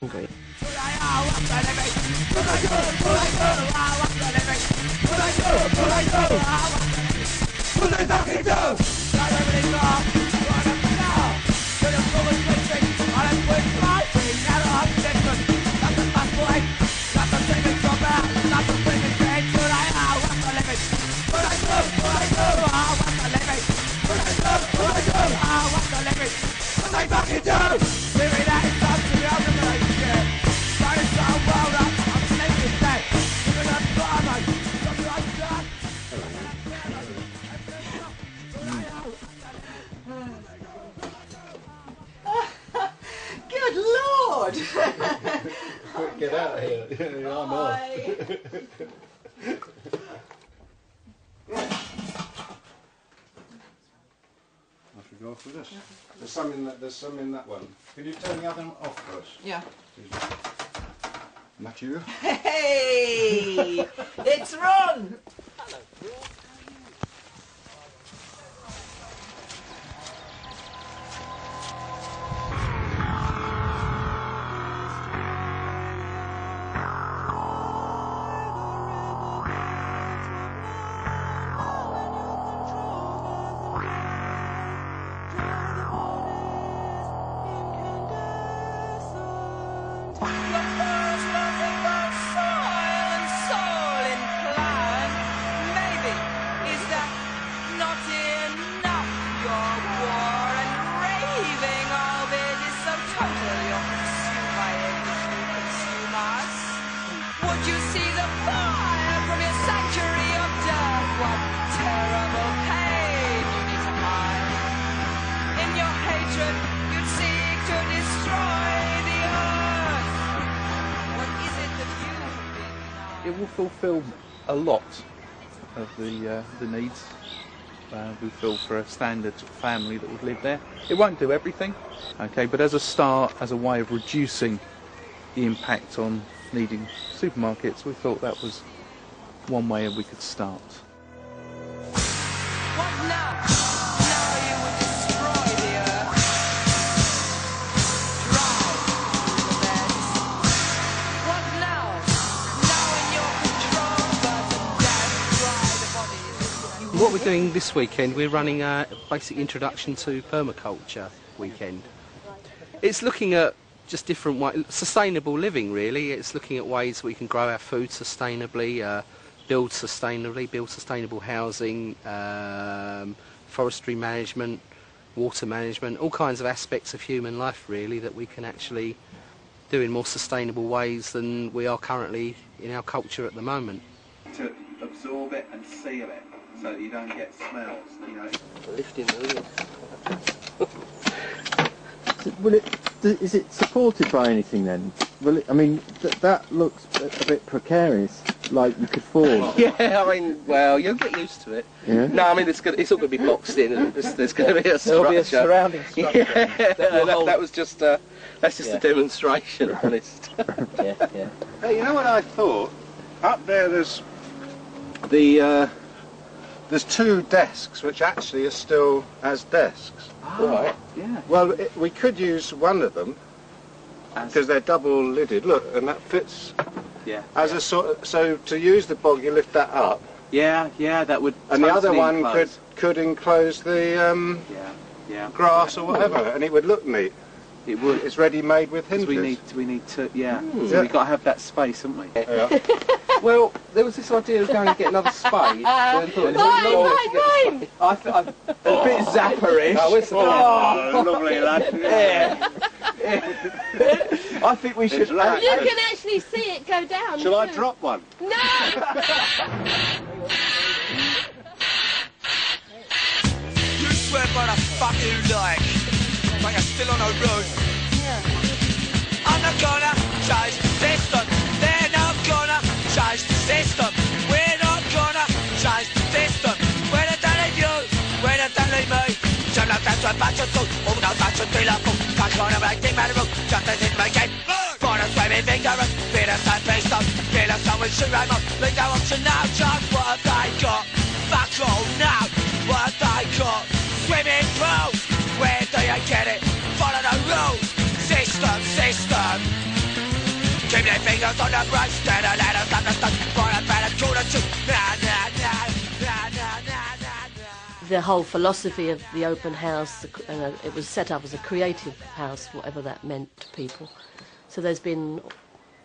Okay. Good Lord! Quick, get out of here. I'm off. I should go off with this. There's some in that one. Can you turn the other one off first? Yeah. Matthew? Hey! It's Ron! It will fulfil a lot of the needs we feel for a standard family that would live there. It won't do everything, okay, but as a start, as a way of reducing the impact on needing supermarkets, we thought that was one way we could start. What now? Now you would destroy the earth. Drive the beds. What now? Now in your control, birth and death, dry the bodies. What we're doing this weekend, we're running a basic introduction to permaculture weekend. It's looking at just different ways, sustainable living really. It's looking at ways we can grow our food sustainably, build sustainably, build sustainable housing, forestry management, water management, all kinds of aspects of human life really that we can actually do in more sustainable ways than we are currently in our culture at the moment. To absorb it and seal it so that you don't get smells, you know. Lifting the lid. Is it supported by anything then? Will it, I mean, that looks a bit precarious, like you could fall. Yeah, I mean, well, you'll get used to it. Yeah. No, I mean, it's all going to be boxed in, and there's going to be a structure. There'll be a surrounding structure. Yeah, that was just that's just a demonstration, honest. Yeah, yeah. Hey, you know what I thought? Up there there's two desks which actually are still as desks. Oh, right. Yeah. Well, we could use one of them because they're double lidded. Look, and that fits Yeah. as a sort of, so to use the bog you lift that up, Yeah, that would. and the other totally one enclose. could enclose the Yeah. grass or whatever, and it would look neat. It would. It's ready made with 'Cause hinges. we need to. Yeah. Mm. So we've got to have that space, haven't we? Yeah. Well, there was this idea of going and get another spade. Mine! A bit zapper-ish. Oh, it's lovely lad. Yeah. I think we should. You can actually see it go down. Shall I too. drop one? No! You swear by the fuck you like, but you're still on the road. I'm not gonna change the system. They're not gonna change the system. We're not gonna change the system. We're not telling you, we're not telling me. Turn out that's what batch of food. Oh no, that's what they love. Can't go to make the matter of just as in my game. For us, swimming vigorous. Feel us and face up. Feel us and we should rhyme up. Leave no option now, just what they got. Fuck all now, what they got. Swimming pools, where do you get it? Follow the rules. System, system. Keep their fingers on the brush, stand a ladder, stop the stuff, for a better call to shoot. The whole philosophy of the open house, it was set up as a creative house, whatever that meant to people. So there's been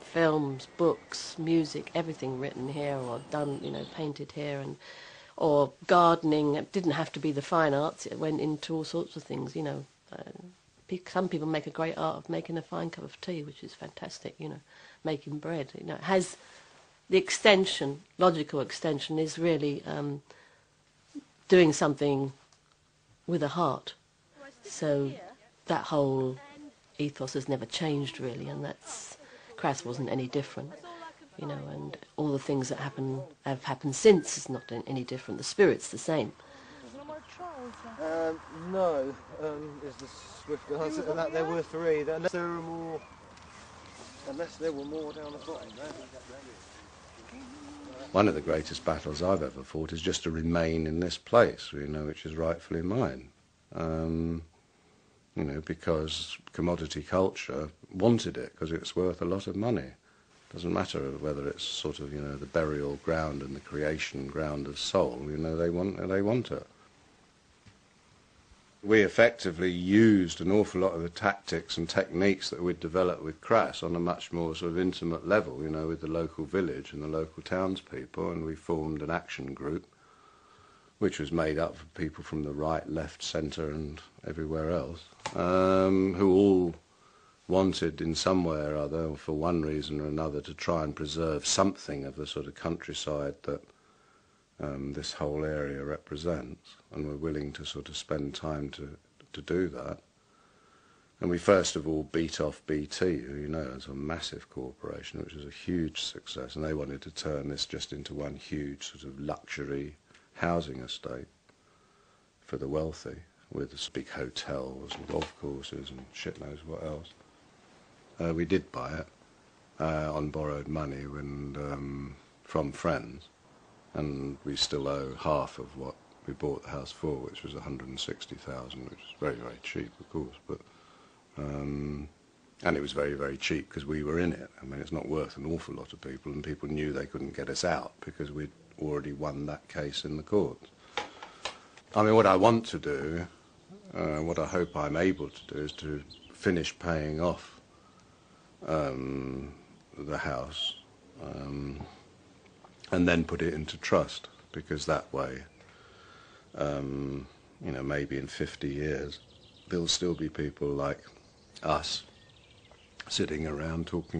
films, books, music, everything written here or done, you know, painted here, and or gardening. It didn't have to be the fine arts. It went into all sorts of things, you know. Some people make a great art of making a fine cup of tea, which is fantastic, you know, making bread. You know, it has the extension, logical extension, is really doing something with a heart. So that whole ethos has never changed really, and that's CRASS wasn't any different, you know, and all the things that have happened since is not any different. The spirit's the same. No, is the swift answer to that. There were three, unless there were more down the bottom there. One of the greatest battles I've ever fought is just to remain in this place, you know, which is rightfully mine. You know, because commodity culture wanted it, because it's worth a lot of money. Doesn't matter whether it's sort of, you know, the burial ground and the creation ground of soul, you know, they want it. We effectively used an awful lot of the tactics and techniques that we'd developed with CRASS on a much more sort of intimate level, you know, with the local village and the local townspeople, and we formed an action group which was made up of people from the right, left, centre and everywhere else, who all wanted in some way or other, for one reason or another, to try and preserve something of the sort of countryside that this whole area represents, and we're willing to sort of spend time to do that. And we first of all beat off BT, who, you know, is a massive corporation, which was a huge success, and they wanted to turn this just into one huge sort of luxury housing estate for the wealthy, with big hotels and golf courses and shit knows what else. We did buy it on borrowed money from friends, and we still owe half of what we bought the house for, which was 160,000, which is very, very cheap, of course, but and it was very, very cheap because we were in it. I mean, it's not worth an awful lot to people, and people knew they couldn't get us out because we'd already won that case in the courts. I mean, what I want to do, what I hope I'm able to do, is to finish paying off the house, and then put it into trust, because that way, you know, maybe in 50 years, there'll still be people like us sitting around talking